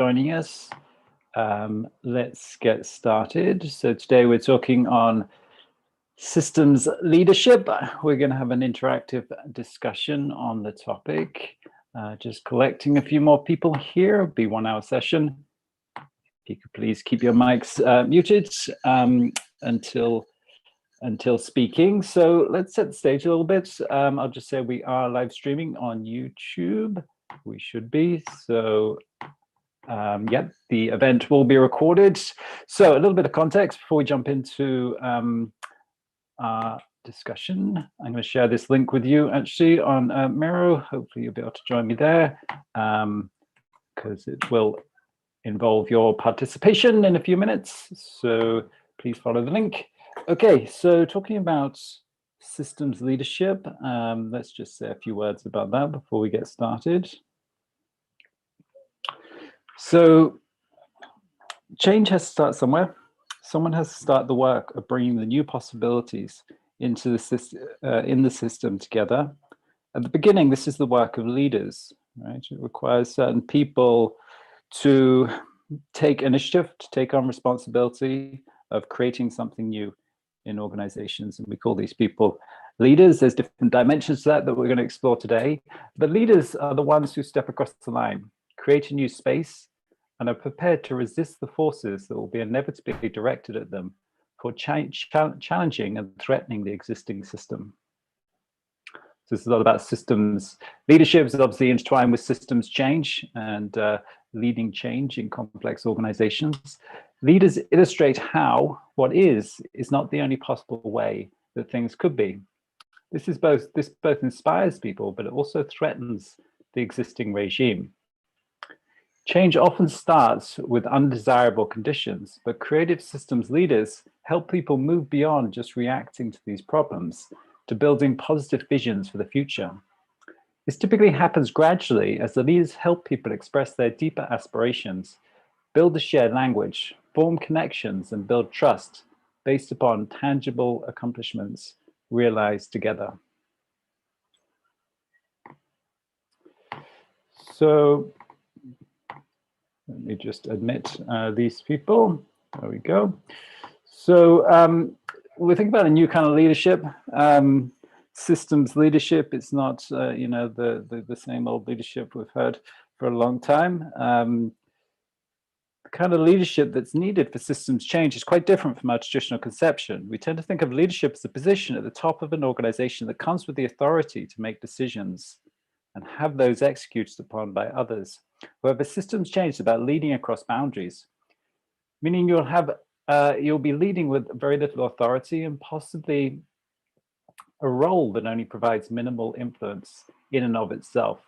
joining us. Let's get started. So today we're talking on systems leadership. We're going to have an interactive discussion on the topic. Just collecting a few more people here. It'll be a 1-hour session. If you could please keep your mics muted until speaking. So let's set the stage a little bit. I'll just say we are live streaming on YouTube. We should be. So yep, the event will be recorded. So a little bit of context before we jump into our discussion. I'm going to share this link with you actually on Miro. Hopefully you'll be able to join me there because it will involve your participation in a few minutes. So please follow the link. Okay, so talking about systems leadership, let's just say a few words about that before we get started. So change has to start somewhere. Someone has to start the work of bringing the new possibilities into the system, in the system together. At the beginning, this is the work of leaders, right? It requires certain people to take initiative, to take on responsibility of creating something new in organizations. And we call these people leaders. There's different dimensions to that we're going to explore today. But leaders are the ones who step across the line, create a new space, and are prepared to resist the forces that will be inevitably directed at them for challenging and threatening the existing system. So this is a lot about systems leadership. Is obviously intertwined with systems change and leading change in complex organizations. Leaders illustrate how what is not the only possible way that things could be. This both inspires people, but it also threatens the existing regime. Change often starts with undesirable conditions, but creative systems leaders help people move beyond just reacting to these problems to building positive visions for the future. This typically happens gradually as the leaders help people express their deeper aspirations, build a shared language, form connections, and build trust based upon tangible accomplishments realized together. So let me just admit these people. There we go. So we think about a new kind of leadership, systems leadership. It's not, you know, the same old leadership we've heard for a long time. The kind of leadership that's needed for systems change is quite different from our traditional conception. We tend to think of leadership as a position at the top of an organization that comes with the authority to make decisions and have those executed upon by others. However, systems change is about leading across boundaries, meaning you'll be leading with very little authority and possibly a role that only provides minimal influence in and of itself.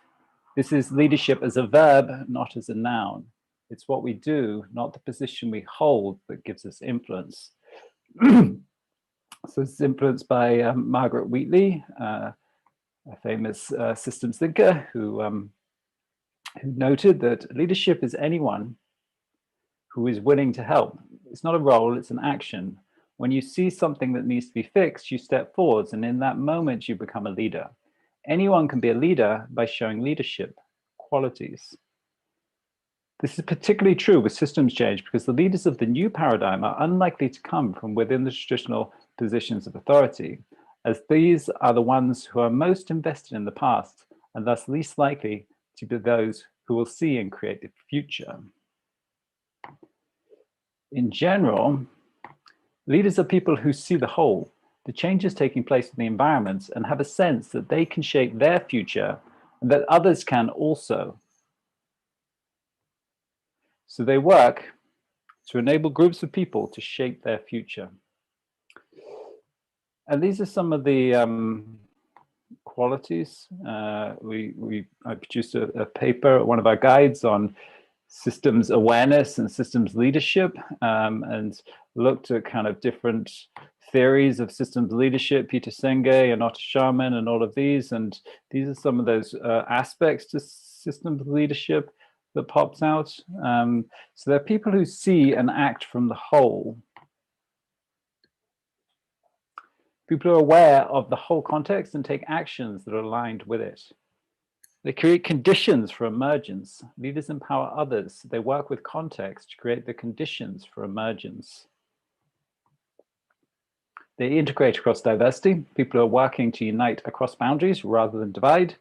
This is leadership as a verb, not as a noun. It's what we do, not the position we hold, that gives us influence. So it's influenced by Margaret Wheatley, a famous systems thinker who noted that leadership is anyone who is willing to help. It's not a role, it's an action. When you see something that needs to be fixed, you step forwards, and in that moment, you become a leader. Anyone can be a leader by showing leadership qualities. This is particularly true with systems change because the leaders of the new paradigm are unlikely to come from within the traditional positions of authority, as these are the ones who are most invested in the past and thus least likely to be those who will see and create the future. In general, leaders are people who see the whole, the changes taking place in the environment, and have a sense that they can shape their future and that others can also. So they work to enable groups of people to shape their future. And these are some of the qualities. I produced a paper, one of our guides on systems awareness and systems leadership, and looked at kind of different theories of systems leadership, Peter Senge and Otto Scharman and all of these. And these are some of those aspects to systems leadership that pops out. So they're people who see and act from the whole. People who are aware of the whole context and take actions that are aligned with it. They create conditions for emergence. Leaders empower others. They work with context to create the conditions for emergence. They integrate across diversity. People are working to unite across boundaries rather than divide.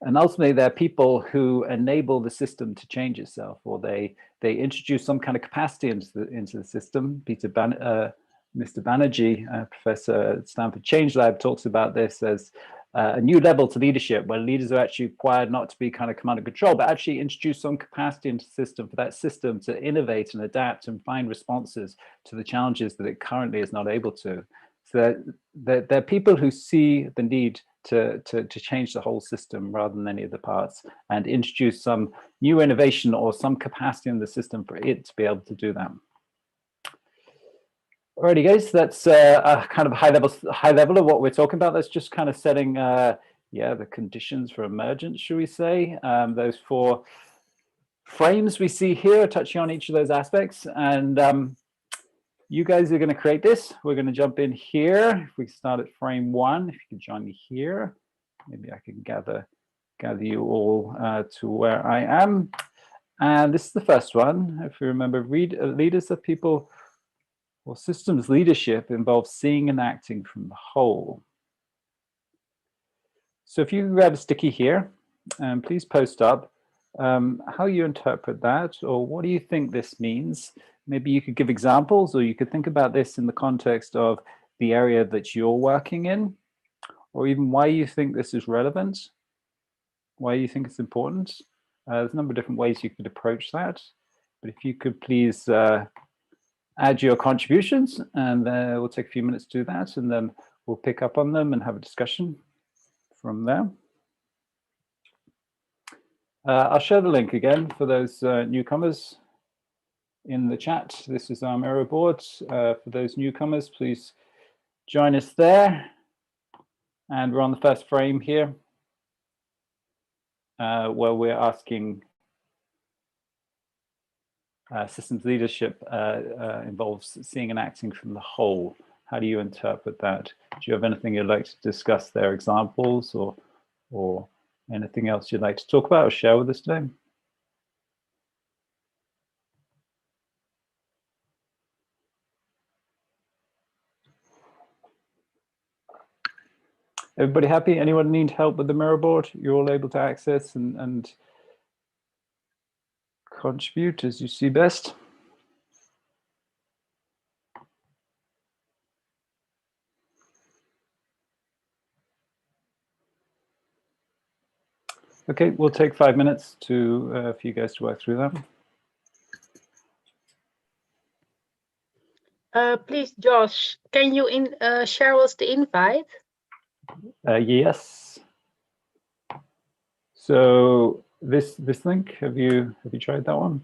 And ultimately, they're people who enable the system to change itself, or they introduce some kind of capacity into the system. Mr. Banerjee, professor at Stanford Change Lab, talks about this as a new level to leadership, where leaders are actually required not to be kind of command and control, but actually introduce some capacity into the system for that system to innovate and adapt and find responses to the challenges that it currently is not able to. So they're people who see the need to change the whole system rather than any of the parts, and introduce some new innovation or some capacity in the system for it to be able to do that. Alrighty, guys, that's a kind of high level of what we're talking about. That's just kind of setting, the conditions for emergence, should we say? Those 4 frames we see here, touching on each of those aspects, and you guys are going to create this. We're going to jump in here. If we start at frame 1, if you could join me here, maybe I can gather you all to where I am. And this is the first one. If you remember, leaders are people, or systems leadership involves seeing and acting from the whole. So if you can grab a sticky here, please post up how you interpret that, or what do you think this means? Maybe you could give examples, or you could think about this in the context of the area that you're working in, or even why you think this is relevant, why you think it's important. There's a number of different ways you could approach that, but if you could please add your contributions, and we'll take a few minutes to do that, and then we'll pick up on them and have a discussion from there. I'll share the link again for those newcomers in the chat. This is our Miro board. For those newcomers, please join us there. And we're on the first frame here, where we're asking systems leadership involves seeing and acting from the whole. How do you interpret that? Do you have anything you'd like to discuss there, examples or anything else you'd like to talk about or share with us today? Everybody happy? Anyone need help with the Miro board? You're all able to access and contribute as you see best. Okay, we'll take 5 minutes for you guys to work through that. Please, Josh, can you share us the invite? Yes. So this link, have you tried that one?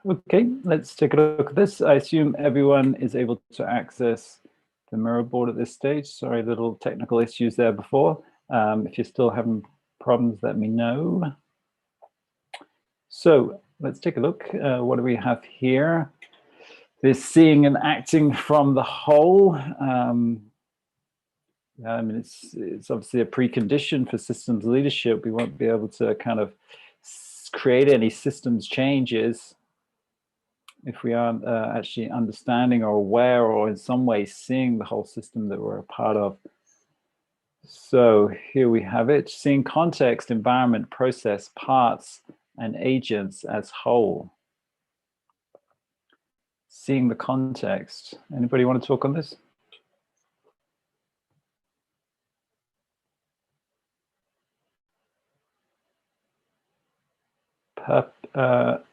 Okay, let's take a look at this. I assume everyone is able to access the mirror board at this stage. Sorry, little technical issues there before. If you're still having problems, let me know. So let's take a look. What do we have here? This seeing and acting from the whole. I mean, it's obviously a precondition for systems leadership. We won't be able to kind of create any systems changes if we aren't actually understanding or aware or in some way seeing the whole system that we're a part of. So here we have it, seeing context, environment, process, parts, and agents as whole. Seeing the context. Anybody want to talk on this?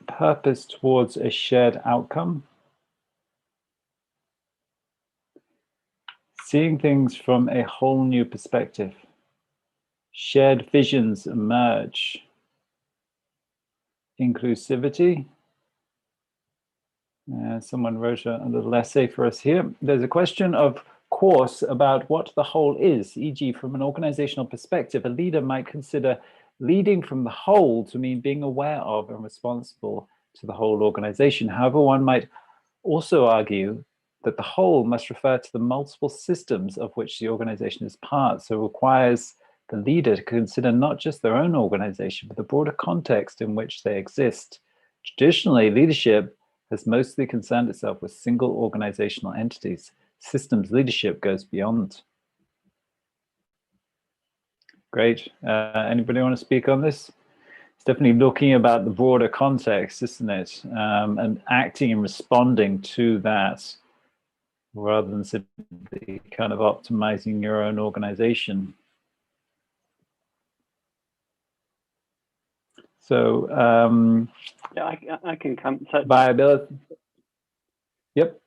Purpose towards a shared outcome. Seeing things from a whole new perspective. Shared visions emerge. Inclusivity. Someone wrote a little essay for us here. There's a question of course about what the whole is, e.g. from an organizational perspective, a leader might consider leading from the whole to mean being aware of and responsible to the whole organization. However, one might also argue that the whole must refer to the multiple systems of which the organization is part, so requires the leader to consider not just their own organization, but the broader context in which they exist. Traditionally, leadership has mostly concerned itself with single organizational entities. Systems leadership goes beyond. Great. Anybody want to speak on this? It's definitely looking about the broader context, isn't it? And acting and responding to that rather than simply kind of optimizing your own organization. So yeah, I can come. So, viability. Yep.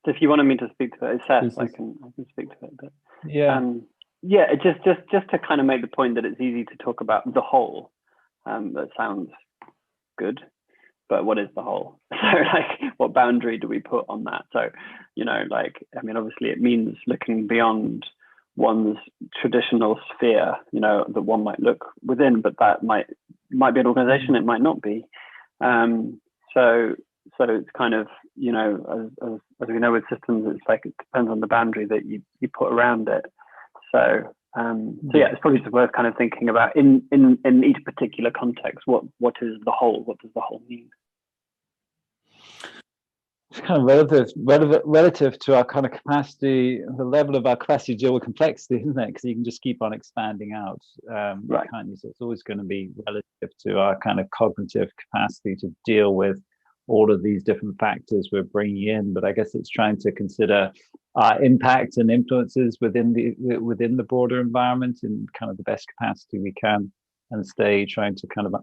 If you wanted me to speak to it, it's Seth. I can speak to it. But yeah, yeah. Just to kind of make the point that it's easy to talk about the whole. That sounds good, but what is the whole? So like, what boundary do we put on that? So, you know, like, I mean, obviously, it means looking beyond one's traditional sphere. You know, that one might look within, but that might be an organization. It might not be. So it's kind of, you know, as we know with systems, it's like it depends on the boundary that you put around it. So yeah, it's probably just worth kind of thinking about in each particular context, what is the whole? What does the whole mean? It's kind of relative to our kind of capacity, the level of our capacity to deal with complexity, isn't it? Because you can just keep on expanding out, right? Can't you? So it's always going to be relative to our kind of cognitive capacity to deal with all of these different factors we're bringing in. But I guess it's trying to consider our impact and influences within the broader environment in kind of the best capacity we can, and stay trying to kind of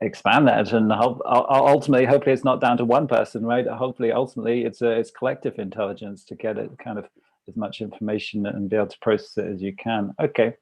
expand that, and ultimately, hopefully, it's not down to one person, right? Hopefully, ultimately, it's collective intelligence to get it kind of as much information and be able to process it as you can. Okay.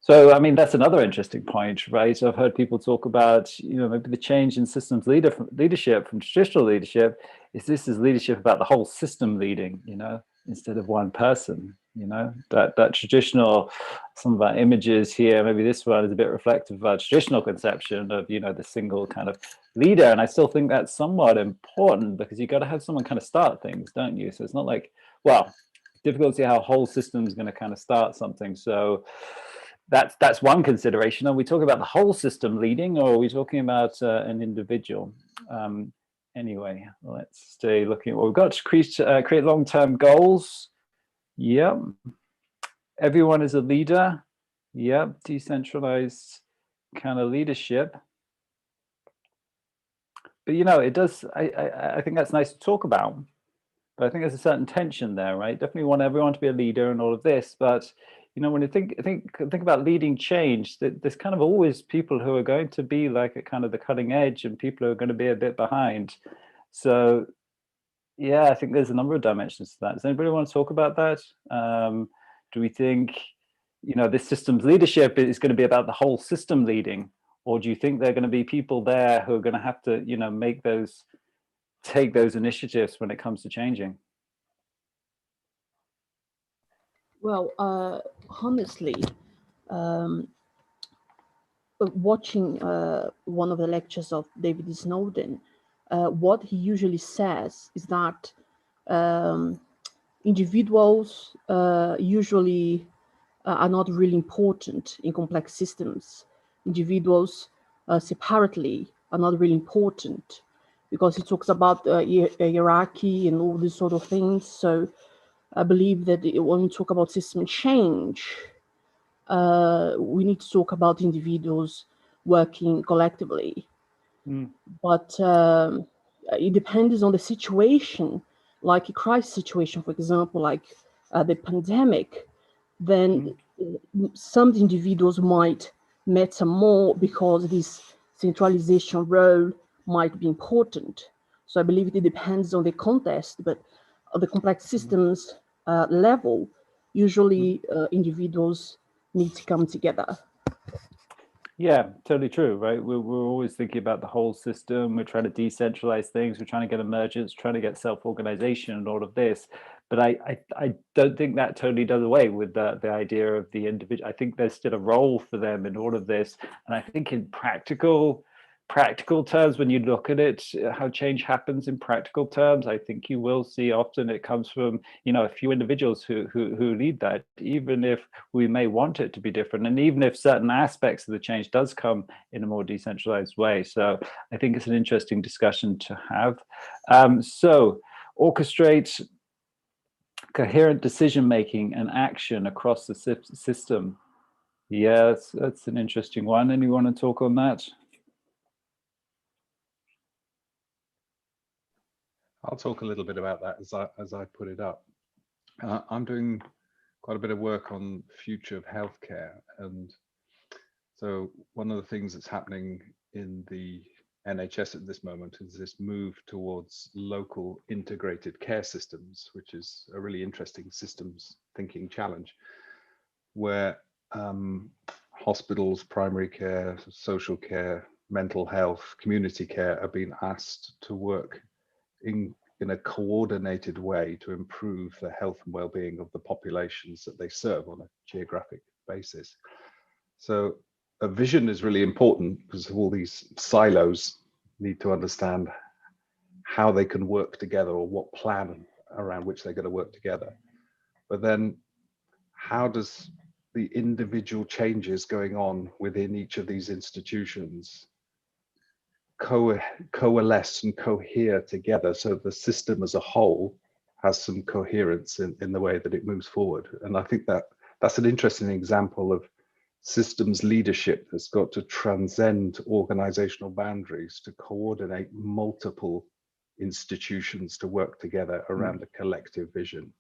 So, I mean, that's another interesting point, right? So I've heard people talk about, you know, maybe the change in systems leadership from traditional leadership is leadership about the whole system leading, you know, instead of one person, you know, that traditional, some of our images here, maybe this one is a bit reflective of our traditional conception of, you know, the single kind of leader. And I still think that's somewhat important because you got to have someone kind of start things, don't you? So it's not like, well, difficult to see how a whole system is going to kind of start something. So that's one consideration. Are we talking about the whole system leading, or are we talking about an individual? Anyway, let's stay looking at what we've got. To create long-term goals. Yep. Everyone is a leader. Yep. Decentralized kind of leadership. But, you know, it does, I think that's nice to talk about. But I think there's a certain tension there, right? Definitely want everyone to be a leader and all of this, but you know, when you think about leading change, there's kind of always people who are going to be like at kind of the cutting edge, and people who are going to be a bit behind. So, yeah, I think there's a number of dimensions to that. Does anybody want to talk about that? Do we think, you know, this system's leadership is going to be about the whole system leading, Or do you think there are going to be people there who are going to have to, take those initiatives when it comes to changing? Well, honestly, watching one of the lectures of David Snowden, what he usually says is that individuals usually are not really important in complex systems. Individuals separately are not really important, because he talks about hierarchy and all these sort of things. So I believe that when we talk about system change, we need to talk about individuals working collectively. But it depends on the situation, like a crisis situation, for example, like the pandemic. Then some individuals might matter more because this centralization role might be important. So I believe it depends on the context, but at the complex systems level, usually individuals need to come together. Yeah, totally true, right? We're always thinking about the whole system. We're trying to decentralize things. We're trying to get emergence, trying to get self-organization and all of this. But I don't think that totally does away with the idea of the individual. I think there's still a role for them in all of this. And I think in practical terms, when you look at it, how change happens in practical terms, I think you will see often it comes from, a few individuals who lead that, even if we may want it to be different, and even if certain aspects of the change does come in a more decentralized way. So I think it's an interesting discussion to have. So orchestrate coherent decision making and action across the system. Yes, that's an interesting one. Anyone want to talk on that? I'll talk a little bit about that as I put it up. I'm doing quite a bit of work on future of healthcare, and so one of the things that's happening in the NHS at this moment is this move towards local integrated care systems, which is a really interesting systems thinking challenge, where hospitals, primary care, social care, mental health, community care are being asked to work in a coordinated way to improve the health and well-being of the populations that they serve on a geographic basis. So a vision is really important, because all these silos need to understand how they can work together, or what plan around which they're going to work together. But then how does the individual changes going on within each of these institutions coalesce and cohere together, so the system as a whole has some coherence in the way that it moves forward? And I think that's an interesting example of systems leadership that's got to transcend organizational boundaries to coordinate multiple institutions to work together around a collective vision.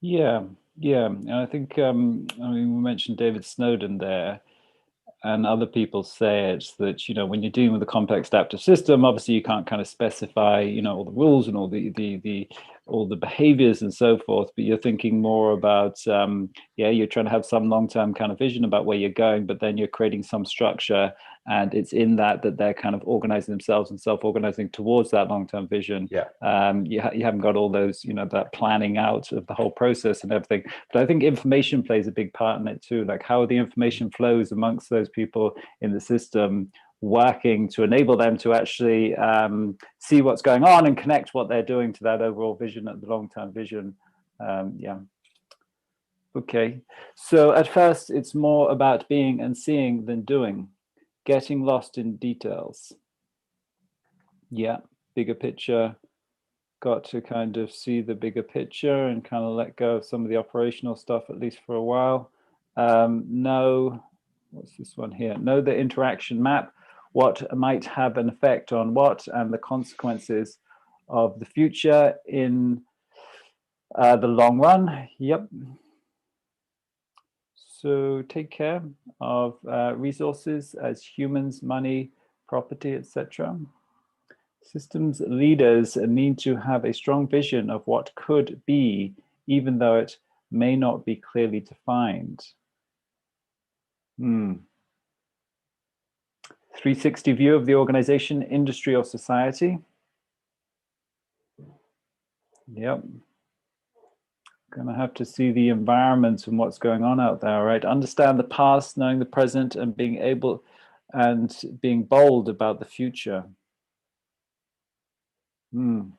Yeah, and I think we mentioned David Snowden there, and other people say it, that when you're dealing with a complex adaptive system, obviously you can't kind of specify all the rules and all the behaviors and so forth, but you're thinking more about you're trying to have some long-term kind of vision about where you're going, but then you're creating some structure, and it's in that they're kind of organizing themselves and self-organizing towards that long-term vision. You haven't got all those that planning out of the whole process and everything. But I think information plays a big part in it too, like how the information flows amongst those people in the system, working to enable them to actually see what's going on and connect what they're doing to that overall vision, the long-term vision. Okay, so at first it's more about being and seeing than doing, getting lost in details. Bigger picture, got to kind of see the bigger picture and kind of let go of some of the operational stuff, at least for a while. Know, what's this one here? Know the interaction map, what might have an effect on what, and the consequences of the future in the long run. So take care of resources as humans, money, property, etc. Systems leaders need to have a strong vision of what could be, even though it may not be clearly defined. 360 view of the organization, industry, or society. Yep. Gonna have to see the environment and what's going on out there, right? Understand the past, knowing the present, and being able and being bold about the future. It's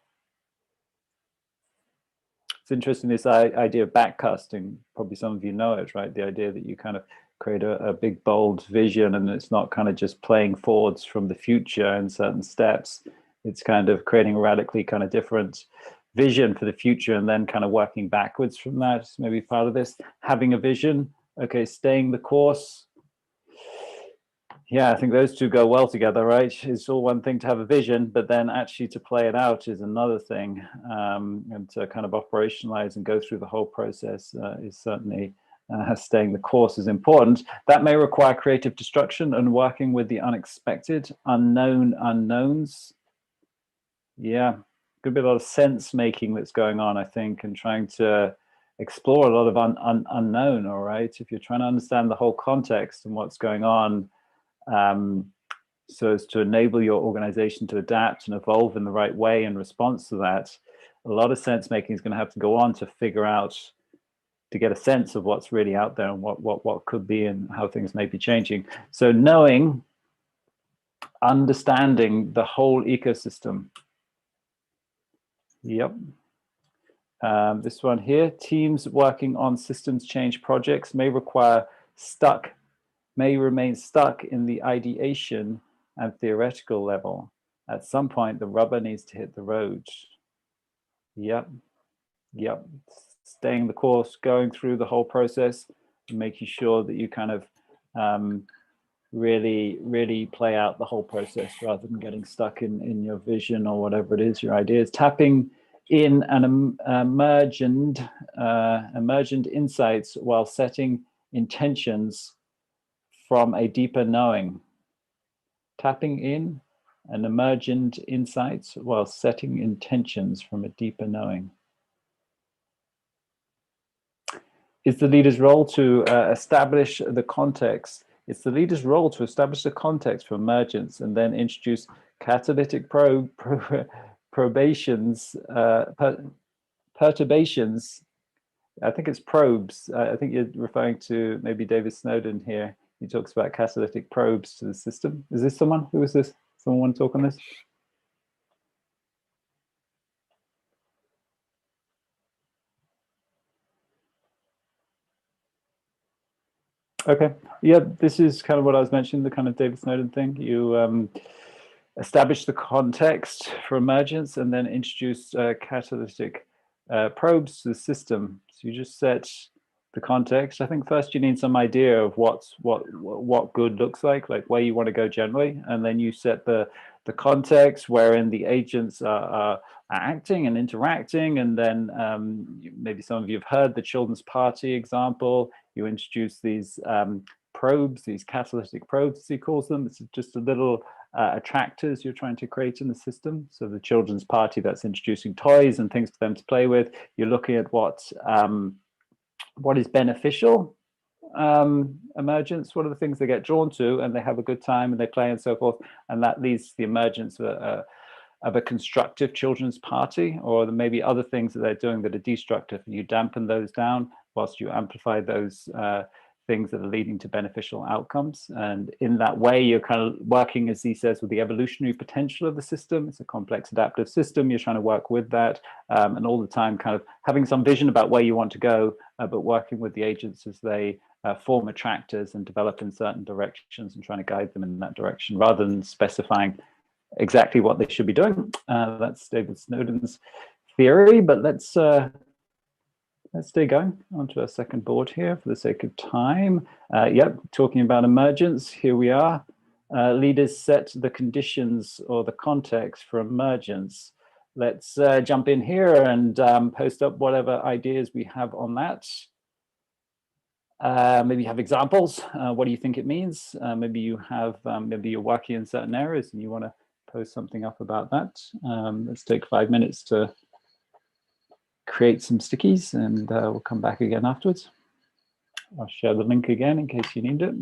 interesting, this idea of backcasting. Probably some of you know it, right? The idea that you kind of create a big, bold vision, and it's not kind of just playing forwards from the future in certain steps. It's kind of creating a radically kind of different vision for the future, and then kind of working backwards from that. It's maybe part of this. Having a vision, okay, staying the course. Yeah, I think those two go well together, right? It's all one thing to have a vision, but then actually to play it out is another thing. And to kind of operationalize and go through the whole process is certainly, staying the course is important. That may require creative destruction and working with the unexpected, unknown unknowns. Yeah, could be a lot of sense making that's going on, I think, and trying to explore a lot of unknown, all right? If you're trying to understand the whole context and what's going on, so as to enable your organization to adapt and evolve in the right way in response to that, a lot of sense making is going to have to go on to figure out, to get a sense of what's really out there and what could be and how things may be changing. So knowing, understanding the whole ecosystem. Yep. This one here, teams working on systems change projects may remain stuck in the ideation and theoretical level. At some point, the rubber needs to hit the road. Yep. Staying the course, going through the whole process, and making sure that you kind of really play out the whole process rather than getting stuck in your vision or whatever it is, your ideas. Tapping in an emergent insights while setting intentions from a deeper knowing. Tapping in an emergent insights while setting intentions from a deeper knowing. It's the leader's role to establish the context. It's the leader's role to establish the context for emergence and then introduce catalytic perturbations. I think it's probes. I think you're referring to maybe David Snowden here. He talks about catalytic probes to the system. Is this someone? Who is this? Someone want to talk on this? Okay. Yeah, this is kind of what I was mentioning, the kind of David Snowden thing. You establish the context for emergence and then introduce catalytic probes to the system. So you just set the context. I think first you need some idea of what good looks like where you want to go generally, and then you set the context wherein the agents are acting and interacting, and then maybe some of you have heard the children's party example. You introduce these probes, these catalytic probes, as he calls them. It's just a little attractors you're trying to create in the system. So the children's party, that's introducing toys and things for them to play with. You're looking at what is beneficial emergence, what are the things they get drawn to, and they have a good time and they play and so forth, and that leads to the emergence of a constructive children's party, or there may be other things that they're doing that are destructive, and you dampen those down whilst you amplify those things that are leading to beneficial outcomes. And in that way, you're kind of working, as he says, with the evolutionary potential of the system. It's a complex adaptive system. You're trying to work with that, and all the time kind of having some vision about where you want to go, but working with the agents as they form attractors and develop in certain directions and trying to guide them in that direction rather than specifying exactly what they should be doing. That's David Snowden's theory, but let's stay going onto our second board here for the sake of time. Yep, talking about emergence, here we are. Leaders set the conditions or the context for emergence. Let's jump in here and post up whatever ideas we have on that. Maybe you have examples. What do you think it means? Maybe you have, maybe you're working in certain areas and you want to post something up about that. Let's take 5 minutes to create some stickies, and we'll come back again afterwards. I'll share the link again in case you need it.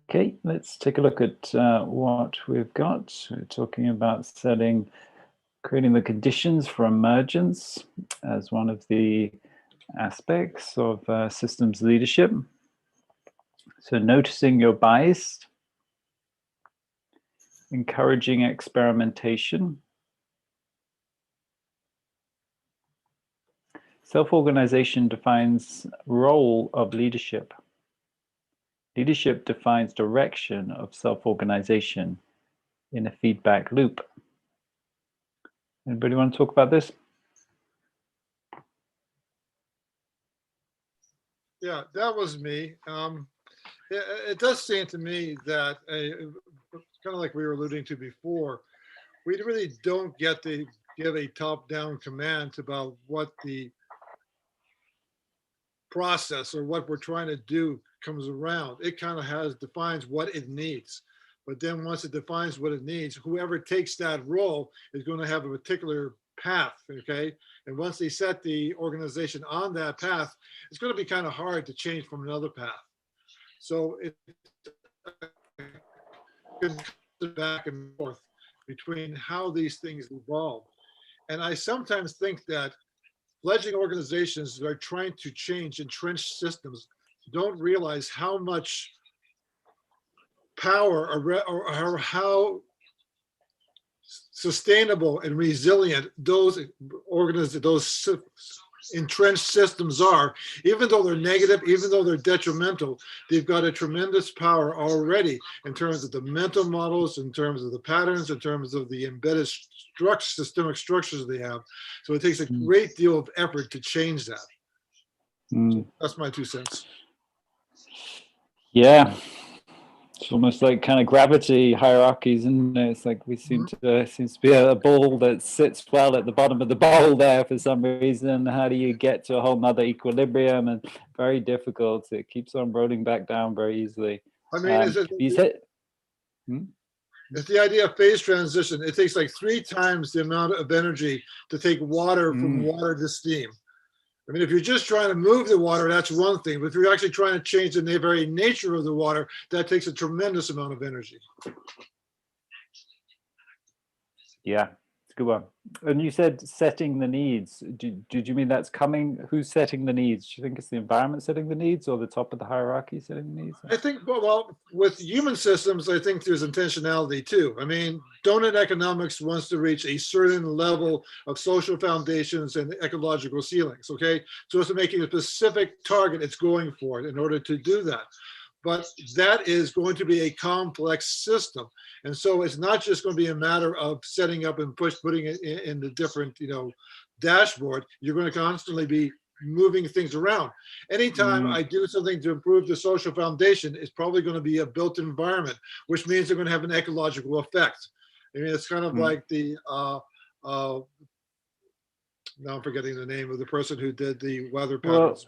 Okay, let's take a look at what we've got. We're talking about creating the conditions for emergence as one of the aspects of systems leadership. So noticing your bias, encouraging experimentation, self-organization defines role of leadership. Leadership defines direction of self-organization in a feedback loop. Anybody want to talk about this? Yeah, that was me. It does seem to me that, kind of like we were alluding to before, we really don't get to give a top-down command about what the process or what we're trying to do comes around. It kind of defines what it needs. But then once it defines what it needs, whoever takes that role is going to have a particular path, okay? And once they set the organization on that path, it's going to be kind of hard to change from another path. So it's back and forth between how these things evolve. And I sometimes think that fledgling organizations that are trying to change entrenched systems don't realize how much power or how sustainable and resilient those entrenched systems are, even though they're negative, even though they're detrimental, they've got a tremendous power already in terms of the mental models, in terms of the patterns, in terms of the embedded systemic structures they have. So it takes a great deal of effort to change that. So that's my 2 cents. Yeah. It's almost like kind of gravity hierarchies, isn't it? It's like we seems to be a ball that sits well at the bottom of the bowl there for some reason. How do you get to a whole nother equilibrium? And very difficult. It keeps on rolling back down very easily. I mean, it's the idea of phase transition. It takes like 3 times the amount of energy to take water from water to steam. I mean, if you're just trying to move the water, that's one thing. But if you're actually trying to change the very nature of the water, that takes a tremendous amount of energy. Yeah, it's a good one. And you said setting the needs. Did you mean that's coming? Who's setting the needs? Do you think it's the environment setting the needs or the top of the hierarchy setting the needs? I think, well, with human systems, I think there's intentionality too. I mean, donut economics wants to reach a certain level of social foundations and ecological ceilings, okay? So it's making a specific target it's going for in order to do that. But that is going to be a complex system. And so it's not just going to be a matter of setting up and putting it in the different, dashboard. You're going to constantly be moving things around. Anytime I do something to improve the social foundation, it's probably going to be a built environment, which means they're going to have an ecological effect. I mean, it's kind of like the, now I'm forgetting the name of the person who did the weather patterns.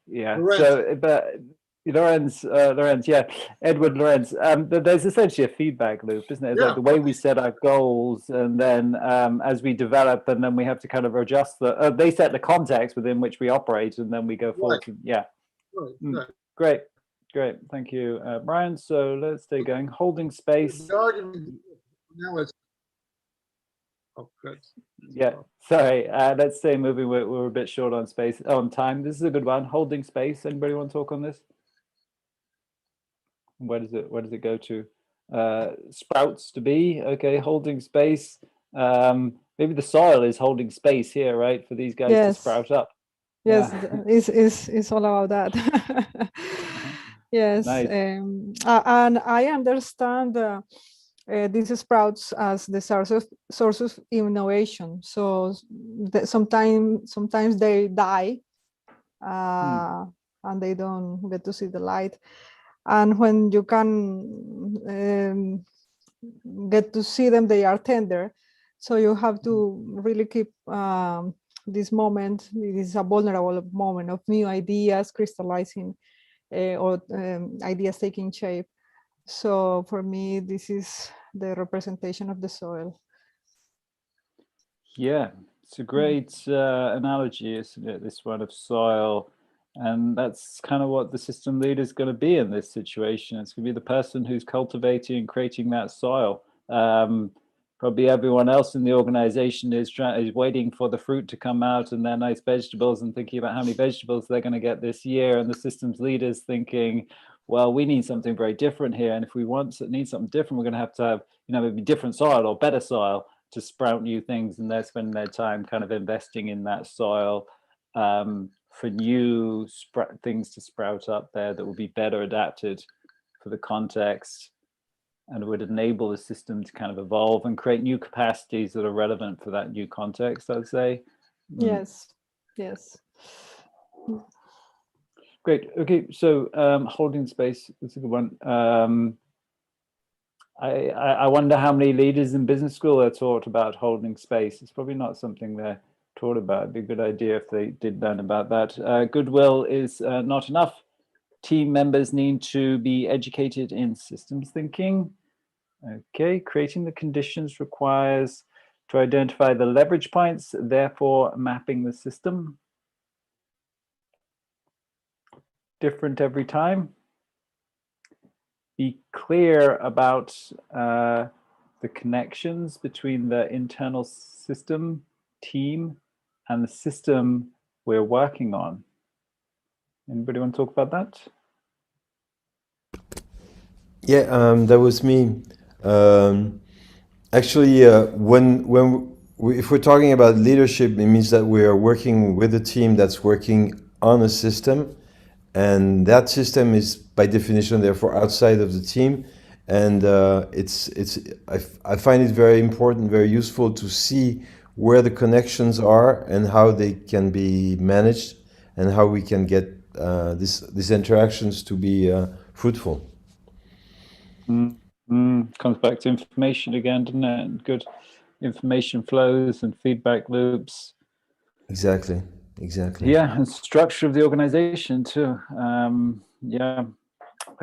Yeah. Lorenz. So, but Lorenz, Edward Lorenz. There's essentially a feedback loop, isn't it? It's like the way we set our goals, and then as we develop, and then we have to kind of adjust they set the context within which we operate, and then we go forward. Right. Great. Thank you, Brian. So let's stay going. Holding space. The argument now is. Oh, good. Yeah, sorry. Let's stay moving. We're a bit short on space, on time. This is a good one. Holding space. Anybody want to talk on this? Where does it go to? Sprouts to be. Okay, holding space. Maybe the soil is holding space here, right? For these guys to sprout up. Yes, it's all about that. Yes, nice. And I understand these sprouts as the source of innovation. So sometimes they die and they don't get to see the light. And when you can get to see them, they are tender. So you have to really keep this moment. It is a vulnerable moment of new ideas crystallizing or ideas taking shape. So for me, this is the representation of the soil. Yeah, it's a great analogy, isn't it? This one of soil. And that's kind of what the system leader is going to be in this situation. It's going to be the person who's cultivating and creating that soil. Probably everyone else in the organization is waiting for the fruit to come out and their nice vegetables and thinking about how many vegetables they're going to get this year. And the systems leaders thinking, well, we need something very different here. And if we need something different, we're going to have, maybe different soil or better soil to sprout new things. And they're spending their time kind of investing in that soil for new things to sprout up there that will be better adapted for the context and would enable the system to kind of evolve and create new capacities that are relevant for that new context, I'd say. Yes. Great. Okay, so holding space is a good one. I wonder how many leaders in business school are taught about holding space. It's probably not something they're taught about. It'd be a good idea if they did learn about that. Goodwill is not enough. Team members need to be educated in systems thinking. Okay, creating the conditions requires to identify the leverage points, therefore mapping the system. Different every time. Be clear about the connections between the internal system, team, and the system we're working on. Anybody want to talk about that? Yeah, that was me. Actually, if we're talking about leadership, it means that we are working with a team that's working on a system, and that system is by definition therefore outside of the team. And I find it very important, very useful to see where the connections are and how they can be managed, and how we can get these interactions to be fruitful. Comes back to information again, doesn't it? Good information flows and feedback loops. Exactly. Yeah, and structure of the organization too. Yeah.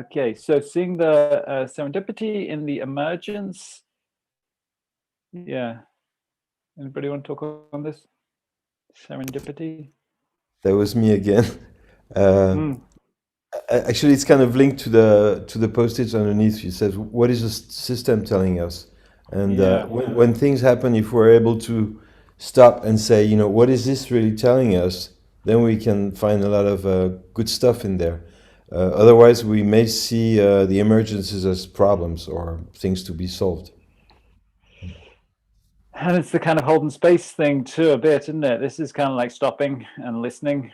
Okay, so seeing the serendipity in the emergence. Yeah. Anybody want to talk on this? Serendipity? That was me again. Actually, it's kind of linked to the post-its underneath. It says, "What is the system telling us?" And when things happen, if we're able to stop and say, you know, what is this really telling us? Then we can find a lot of good stuff in there. Otherwise, we may see the emergencies as problems or things to be solved. And it's the kind of holding space thing too, a bit, isn't it? This is kind of like stopping and listening,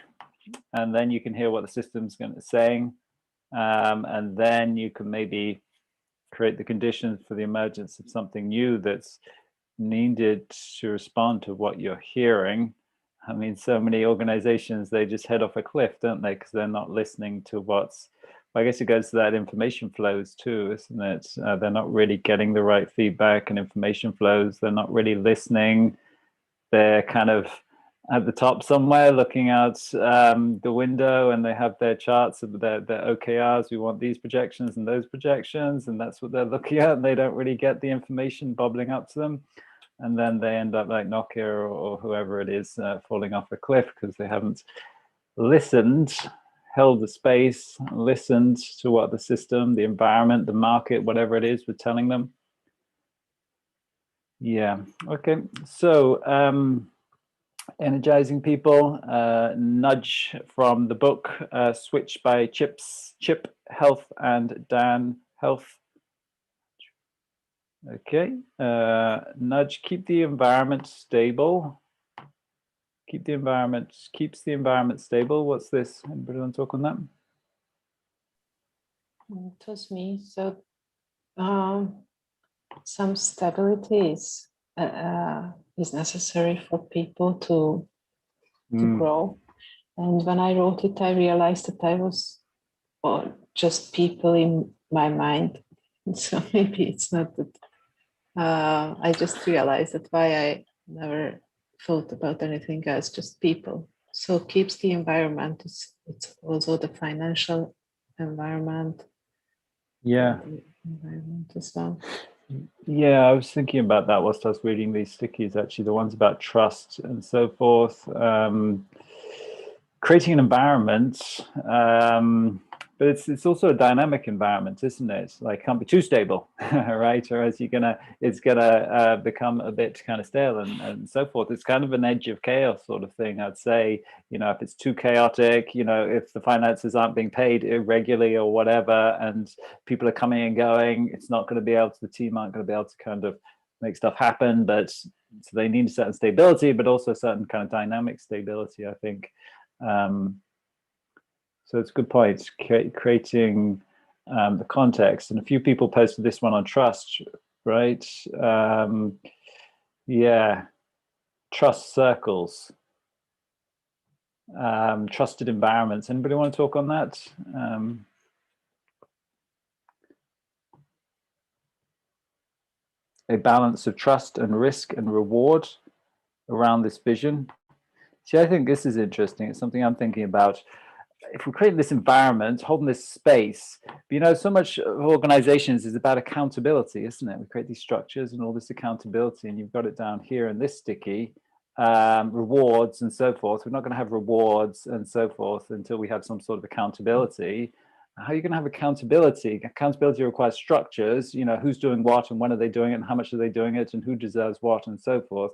and then you can hear what the system's saying, and then you can maybe create the conditions for the emergence of something new that's needed to respond to what you're hearing. I mean, so many organizations, they just head off a cliff, don't they? Because they're not listening to what's, I guess it goes to that information flows too, isn't it? They're not really getting the right feedback and information flows. They're not really listening. They're kind of at the top somewhere looking out the window, and they have their charts of their OKRs. We want these projections and those projections, and that's what they're looking at. And they don't really get the information bubbling up to them. And then they end up like Nokia or whoever it is falling off a cliff because they haven't listened, held the space, listened to what the system, the environment, the market, whatever it is, were telling them. Yeah. Okay. So energizing people, nudge from the book, Switch by Chip Health and Dan Health. Okay, nudge, keep the environment stable. Keeps the environment stable. What's this? Anybody want to talk on that? It was me. So some stability is necessary for people to grow. And when I wrote it, I realized that I was just people in my mind. So maybe it's not that. I just realized that why I never thought about anything else, just people. So keeps the environment. It's also the financial environment. Yeah. Environment as well. Yeah, I was thinking about that whilst I was reading these stickies, actually, the ones about trust and so forth. Creating an environment, but it's also a dynamic environment, isn't it? Like, can't be too stable, right? Or else it's gonna become a bit kind of stale and so forth. It's kind of an edge of chaos sort of thing, I'd say. You know, if it's too chaotic, you know, if the finances aren't being paid irregularly or whatever, and people are coming and going, it's not going to be able to, the team aren't going to be able to kind of make stuff happen. But so they need a certain stability, but also a certain kind of dynamic stability, I think. So it's a good point, creating the context. And a few people posted this one on trust, right? Yeah, trust circles, trusted environments. Anybody want to talk on that? A balance of trust and risk and reward around this vision. See, I think this is interesting. It's something I'm thinking about. If we're creating this environment, holding this space, you know, so much of organizations is about accountability, isn't it? We create these structures and all this accountability, and you've got it down here in this sticky, rewards and so forth. We're not going to have rewards and so forth until we have some sort of accountability. How are you going to have accountability? Accountability requires structures, you know, who's doing what and when are they doing it and how much are they doing it and who deserves what and so forth.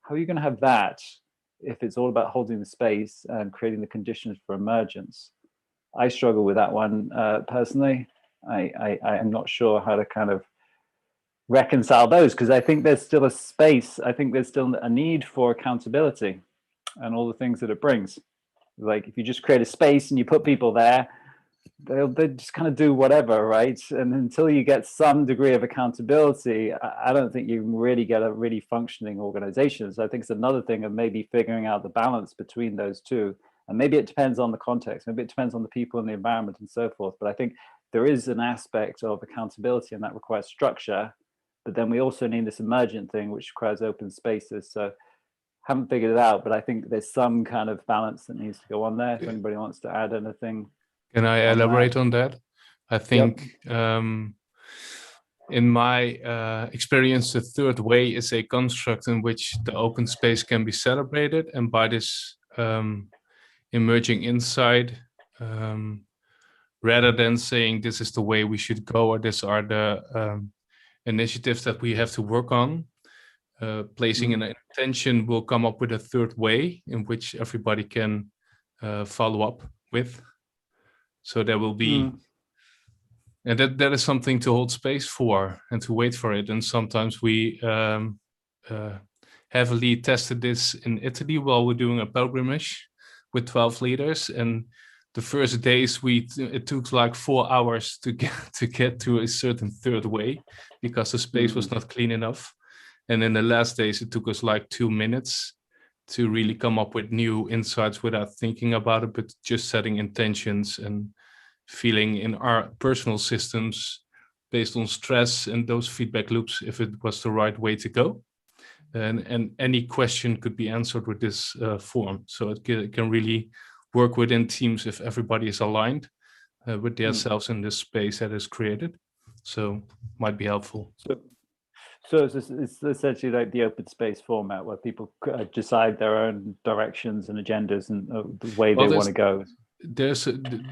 How are you going to have that if it's all about holding the space and creating the conditions for emergence? I struggle with that one personally. I'm not sure how to kind of reconcile those, because I think there's still a space. I think there's still a need for accountability and all the things that it brings. Like if you just create a space and you put people there, they'll just kind of do whatever, right? And until you get some degree of accountability, I don't think you really get a really functioning organization. So I think it's another thing of maybe figuring out the balance between those two. And maybe it depends on the context, maybe it depends on the people and the environment and so forth. But I think there is an aspect of accountability, and that requires structure. But then we also need this emergent thing, which requires open spaces. So haven't figured it out, but I think there's some kind of balance that needs to go on there. If anybody wants to add anything. Can I elaborate on that? I think in my experience, the third way is a construct in which the open space can be celebrated. And by this emerging insight, rather than saying this is the way we should go, or these are the initiatives that we have to work on, placing an intention will come up with a third way in which everybody can follow up with. So there will be, and that is something to hold space for and to wait for it. And sometimes we heavily tested this in Italy while we're doing a pilgrimage with 12 leaders. And the first days it took like 4 hours to get to a certain third way because the space was not clean enough. And in the last days, it took us like 2 minutes to really come up with new insights without thinking about it, but just setting intentions and feeling in our personal systems based on stress and those feedback loops, if it was the right way to go. And any question could be answered with this form. So it can really work within teams if everybody is aligned with themselves in this space that is created. So might be helpful. So it's essentially like the open space format where people decide their own directions and agendas and the way they want to go.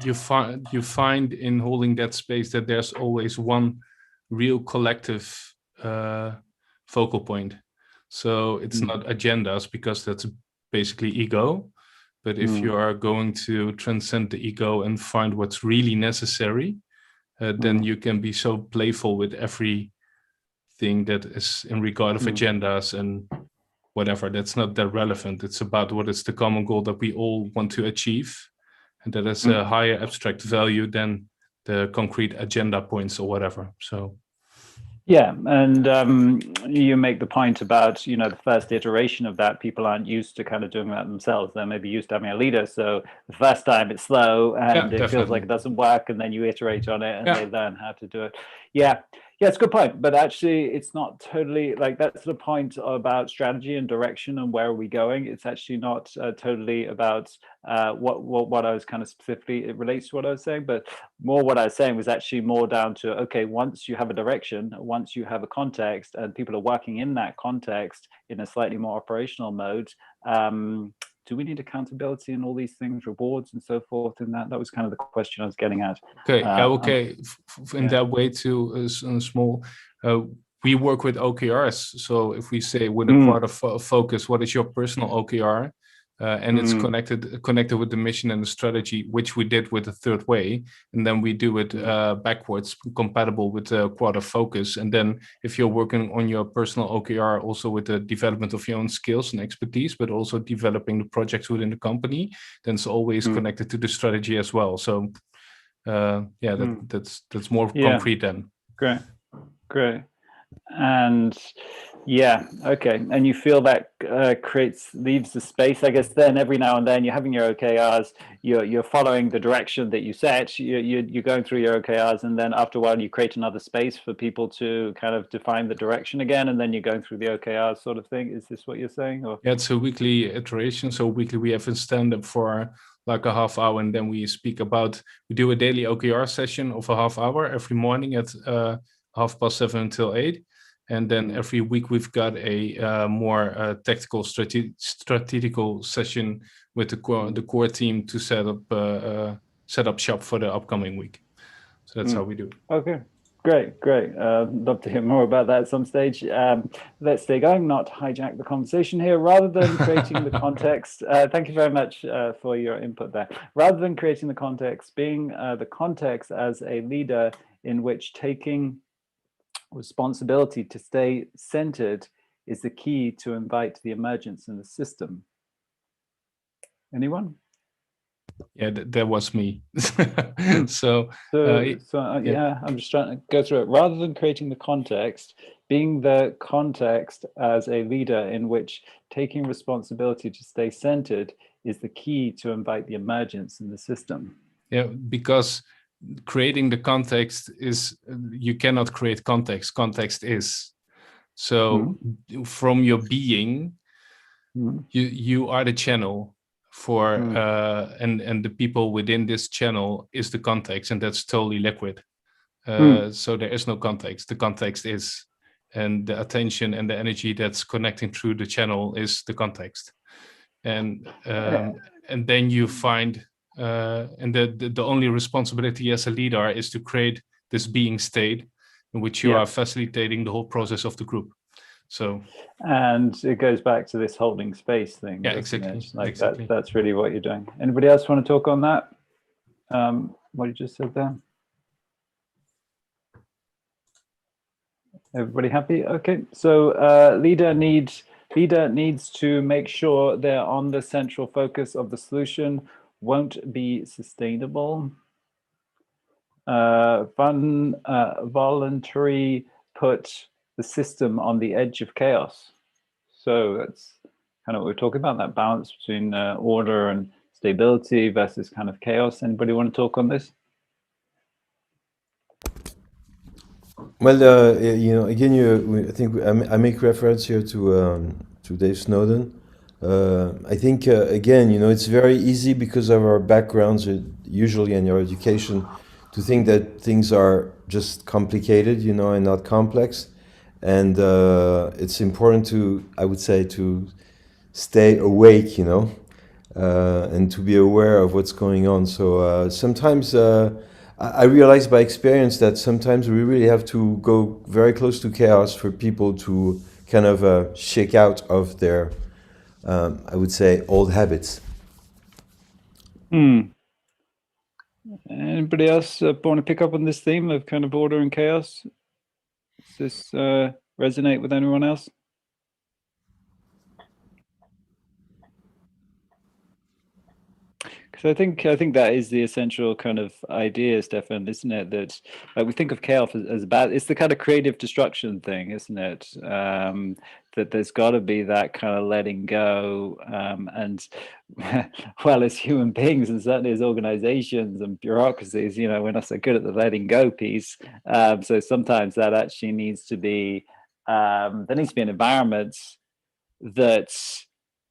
You find in holding that space that there's always one real collective focal point. So it's not agendas, because that's basically ego. But if you are going to transcend the ego and find what's really necessary, then you can be so playful with every thing that is in regard of agendas and whatever. That's not that relevant. It's about what is the common goal that we all want to achieve, and that is a higher abstract value than the concrete agenda points or whatever. So yeah, and you make the point about, the first iteration of that, people aren't used to kind of doing that themselves. They're maybe used to having a leader, so the first time it's slow and it feels like it doesn't work, and then you iterate on it and they learn how to do it. Yeah, it's a good point, but actually it's not totally like that's the point about strategy and direction and where are we going. It's actually not totally about what I was kind of specifically, it relates to what I was saying, but more what I was saying was actually more down to, okay, once you have a direction, once you have a context and people are working in that context in a slightly more operational mode, do we need accountability and all these things, rewards and so forth? And that was kind of the question I was getting at. Okay. In that way too, small. We work with OKRs. So if we say with a part of focus, what is your personal OKR? And it's connected with the mission and the strategy, which we did with the third way. And then we do it backwards, compatible with the quad of focus. And then if you're working on your personal OKR, also with the development of your own skills and expertise, but also developing the projects within the company, then it's always connected to the strategy as well. So that's more concrete then. Great. And okay, and you feel that leaves the space, I guess. Then every now and then you're having your OKRs, you're following the direction that you set, you're going through your OKRs, and then after a while you create another space for people to kind of define the direction again, and then you're going through the OKRs sort of thing. Is this what you're saying? Or it's a weekly iteration. So weekly we have a stand-up for like a half hour, and then we do a daily OKR session of a half hour every morning at 7:30 until 8. And then every week we've got a more tactical, strategical session with the core team to set up shop for the upcoming week. So that's how we do it. Okay, great. Love to hear more about that at some stage. Let's stay going, not hijack the conversation here. Rather than creating the context, thank you very much for your input there. Rather than creating the context, being the context as a leader in which taking responsibility to stay centered is the key to invite the emergence in the system. Anyone? Yeah, that was me. So yeah, I'm just trying to go through it. Rather than creating the context, being the context as a leader in which taking responsibility to stay centered is the key to invite the emergence in the system. Yeah, because creating the context is, you cannot create context. Context is. So from your being, you are the channel for and the people within this channel is the context, and that's totally liquid. So there is no context. The context is, and the attention and the energy that's connecting through the channel is the context. And then you find and the only responsibility as a leader is to create this being state in which you are facilitating the whole process of the group. So, and it goes back to this holding space thing. Yeah, exactly. It? Like exactly. that's really what you're doing. Anybody else want to talk on that? What you just said there? Everybody happy? Okay. So leader needs to make sure they're on the central focus of the solution. Won't be sustainable. Voluntary put the system on the edge of chaos. So that's kind of what we're talking about, that balance between order and stability versus kind of chaos. Anybody want to talk on this? Well, again, I think I make reference here to Dave Snowden. I think again, it's very easy because of our backgrounds, usually in your education, to think that things are just complicated, and not complex. And it's important to, I would say, to stay awake, and to be aware of what's going on. So sometimes I realize by experience that sometimes we really have to go very close to chaos for people to kind of shake out of their, I would say, old habits. Anybody else want to pick up on this theme of kind of order and chaos? Does this resonate with anyone else? Because I think that is the essential kind of idea, Stefan, isn't it? That we think of chaos as bad. It's the kind of creative destruction thing, isn't it? That there's got to be that kind of letting go, and well, as human beings and certainly as organizations and bureaucracies, we're not so good at the letting go piece. So sometimes that actually needs to be there needs to be an environment that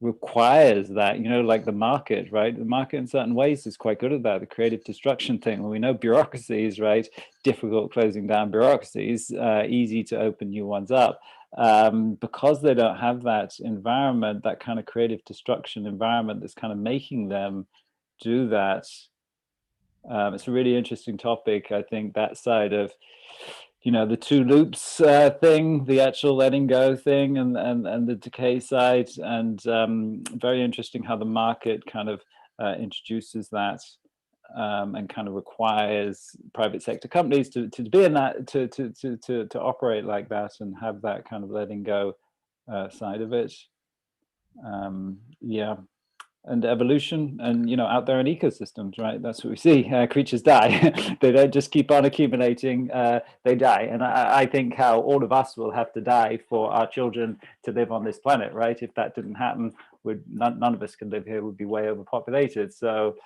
requires that, like the market, right? The market in certain ways is quite good at that, the creative destruction thing. Well, we know bureaucracies, right? Difficult closing down bureaucracies, easy to open new ones up. Because they don't have that environment, that kind of creative destruction environment that's kind of making them do that. It's a really interesting topic. I think that side of the two loops thing, the actual letting go thing, and the decay side, and very interesting how the market kind of introduces that and kind of requires private sector companies to be in that, to operate like that and have that kind of letting go side of it. Yeah. And evolution, and out there in ecosystems, right? That's what we see. Creatures die. They don't just keep on accumulating, they die. And I think how all of us will have to die for our children to live on this planet, right? If that didn't happen, none of us can live here, would be way overpopulated. So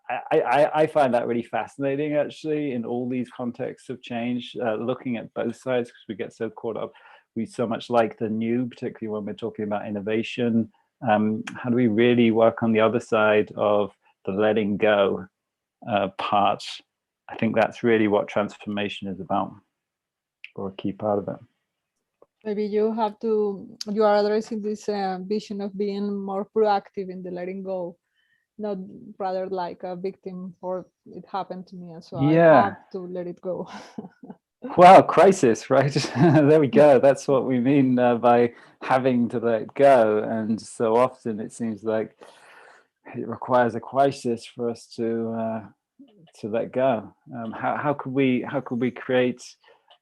I find that really fascinating, actually, in all these contexts of change, looking at both sides, because we get so caught up. We so much like the new, particularly when we're talking about innovation. How do we really work on the other side of the letting go part? I think that's really what transformation is about, or a key part of it. Maybe you are addressing this vision of being more proactive in the letting go, not rather like a victim, or it happened to me, and so I have to let it go. Wow, crisis, right? There we go. That's what we mean by having to let go. And so often it seems like it requires a crisis for us to let go. How could we create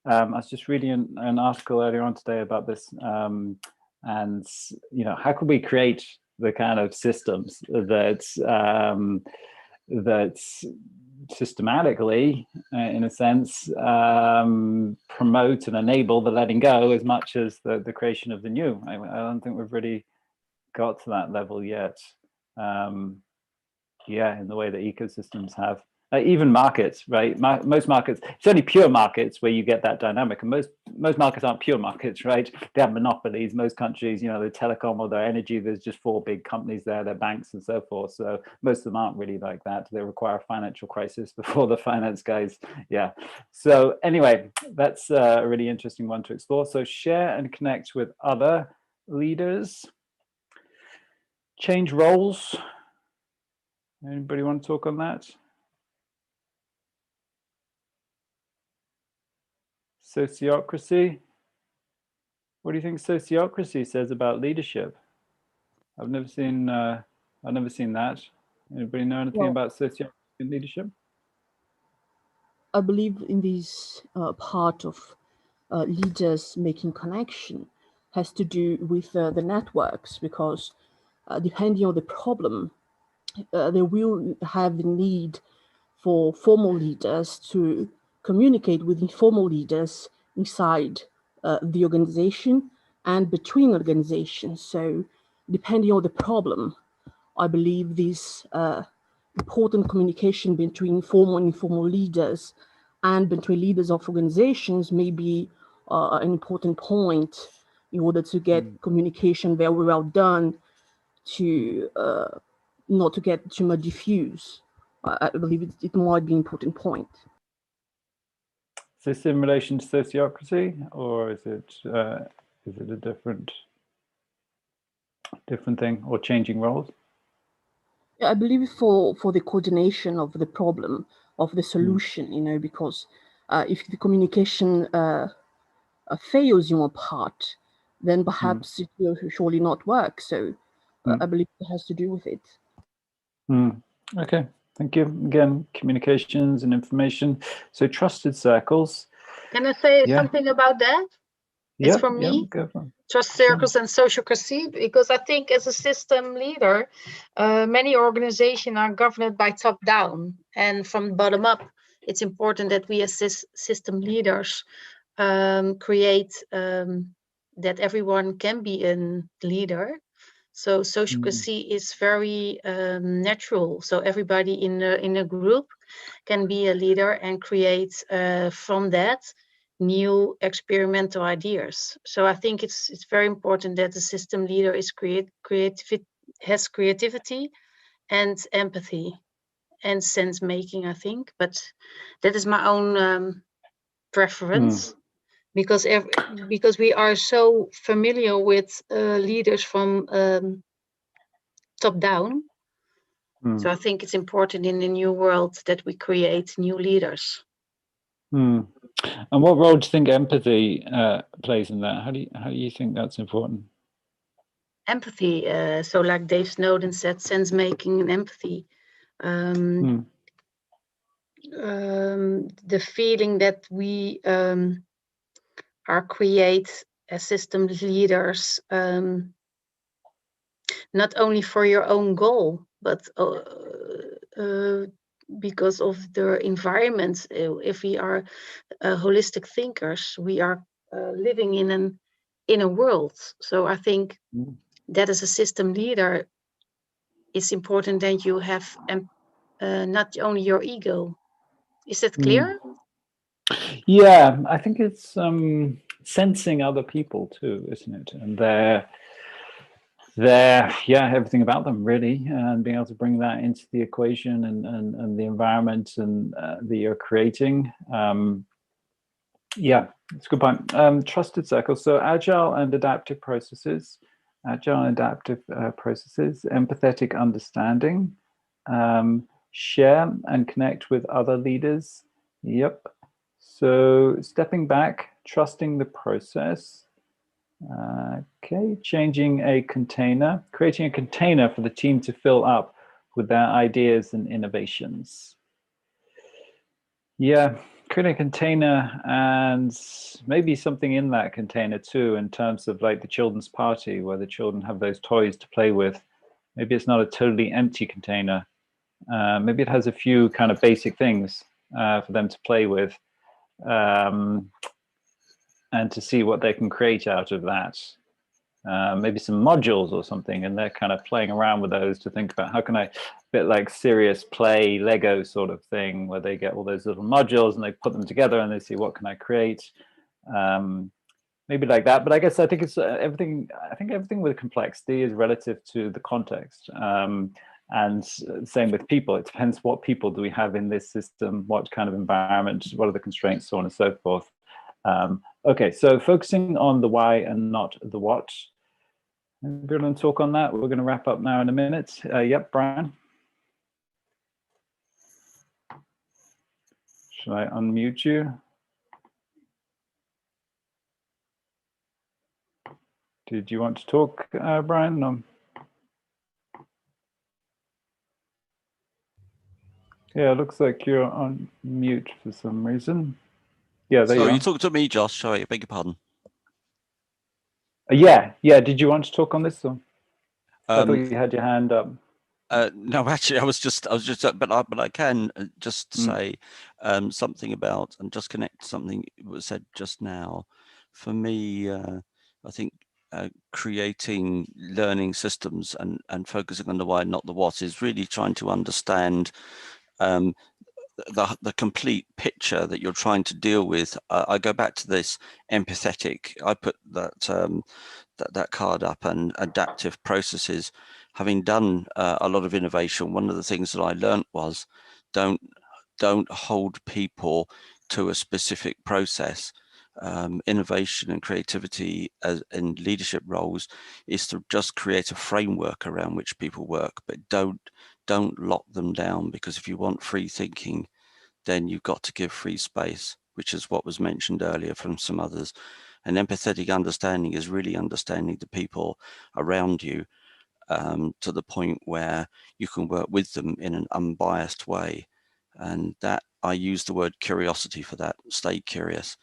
I was just reading an article earlier on today about this, and how could we create the kind of systems that systematically, in a sense, promote and enable the letting go as much as the creation of the new. I don't think we've really got to that level yet. In the way that ecosystems have. Even markets, right? Most markets, it's only pure markets where you get that dynamic, and most markets aren't pure markets, right? They have monopolies. Most countries, the telecom or their energy, there's just 4 big companies there, they're banks and so forth. So most of them aren't really like that. They require a financial crisis before the finance guys. Yeah. So anyway, that's a really interesting one to explore. So share and connect with other leaders. Change roles. Anybody want to talk on that? Sociocracy. What do you think sociocracy says about leadership? I've never seen that. Anybody know anything about sociocracy and leadership? I believe in this part of leaders making connection has to do with the networks, because depending on the problem, they will have the need for formal leaders to communicate with informal leaders inside the organization and between organizations. So depending on the problem, I believe this important communication between formal and informal leaders and between leaders of organizations may be an important point in order to get communication very well done, to not to get too much diffuse. I believe it might be an important point. Is this in relation to sociocracy, or is it a different thing, or changing roles? I believe for the coordination of the problem, of the solution, because if the communication fails in one part, then perhaps it will surely not work. So I believe it has to do with it. Okay, thank you. Again, communications and information. So trusted circles. Can I say something about that? It's for me. Go for it. Trust circles and sociocracy, because I think as a system leader, many organizations are governed by top down, and from bottom up, it's important that we as system leaders create that everyone can be a leader. So sociocracy is very natural. So everybody in a group can be a leader and create from that new experimental ideas. So I think it's very important that the system leader is has creativity and empathy and sense making, I think. But that is my own preference. Because we are so familiar with leaders from top down. So I think it's important in the new world that we create new leaders. And what role do you think empathy plays in that? How do you think that's important? Empathy, so like Dave Snowden said, sense making and empathy. The feeling that we are create as system leaders, not only for your own goal, but because of the environment. If we are holistic thinkers, we are living in a world. So I think that as a system leader, it's important that you have not only your ego. Is that clear? Yeah, I think it's sensing other people too, isn't it? And everything about them really, and being able to bring that into the equation and the environment and that you're creating. It's a good point. Trusted circles. So agile and adaptive processes, empathetic understanding, share and connect with other leaders. Yep. So stepping back, trusting the process. Creating a container for the team to fill up with their ideas and innovations. Yeah, create a container and maybe something in that container too, in terms of like the children's party where the children have those toys to play with. Maybe it's not a totally empty container. Maybe it has a few kind of basic things for them to play with, and to see what they can create out of that. Maybe some modules or something, and they're kind of playing around with those to think about how can I, a bit like serious play Lego sort of thing, where they get all those little modules and they put them together and they see what can I create. Maybe like that. But I guess I think it's everything. I think everything with complexity is relative to the context. And same with people. It depends what people do we have in this system, what kind of environment, what are the constraints, so on and so forth. Okay, so focusing on the why and not the what. We're going to talk on that. We're going to wrap up now in a minute. Yep, Brian. Should I unmute you? Did you want to talk, Brian? No. Yeah, it looks like you're on mute for some reason. Yeah, there you are. You talked to me, Josh. Sorry, I beg your pardon. Yeah. Did you want to talk on this one? I thought you had your hand up. No, actually, I was just, but I can just say something about and just connect something that was said just now. For me, I think creating learning systems and focusing on the why, not the what, is really trying to understand the complete picture that you're trying to deal with. I go back to this empathetic. I put that card up, and adaptive processes. Having done a lot of innovation, one of the things that I learned was don't hold people to a specific process. Innovation and creativity in leadership roles is to just create a framework around which people work, but don't lock them down, because if you want free thinking, then you've got to give free space, which is what was mentioned earlier from some others. And empathetic understanding is really understanding the people around you to the point where you can work with them in an unbiased way. And that, I use the word curiosity for that. Stay curious,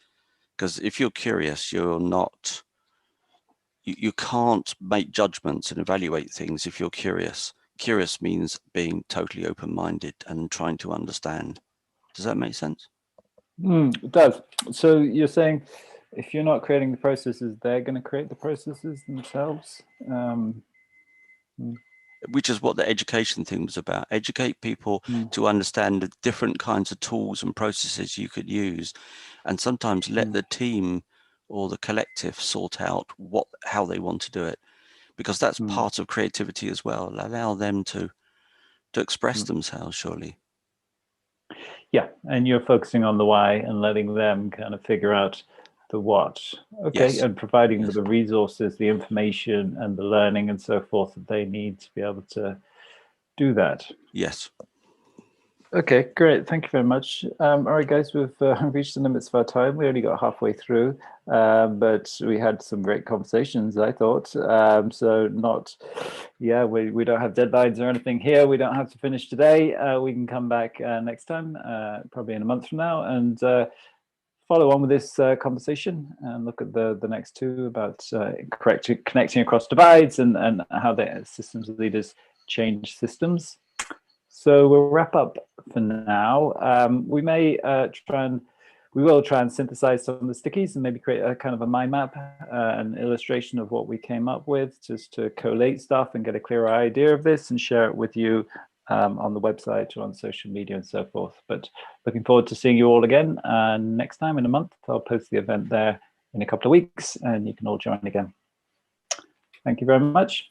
because if you're curious, you're not, you can't make judgments and evaluate things if you're curious. Curious means being totally open-minded and trying to understand. Does that make sense? It does. So you're saying if you're not creating the processes, they're going to create the processes themselves? Which is what the education thing was about. Educate people to understand the different kinds of tools and processes you could use, and sometimes let the team or the collective sort out how they want to do it, because that's part of creativity as well. Allow them to express themselves, surely. Yeah, and you're focusing on the why and letting them kind of figure out the what. Okay, yes. And providing the resources, the information and the learning and so forth that they need to be able to do that. Yes. Okay, great. Thank you very much. All right, guys, we've reached the limits of our time. We only got halfway through, but we had some great conversations, I thought. So we don't have deadlines or anything here. We don't have to finish today. We can come back next time, probably in a month from now, and follow on with this conversation and look at the next two about connecting across divides and how the systems leaders change systems. So we'll wrap up for now. We will try and synthesize some of the stickies and maybe create a kind of a mind map, an illustration of what we came up with, just to collate stuff and get a clearer idea of this and share it with you on the website or on social media and so forth. But looking forward to seeing you all again. And next time in a month, I'll post the event there in a couple of weeks and you can all join again. Thank you very much.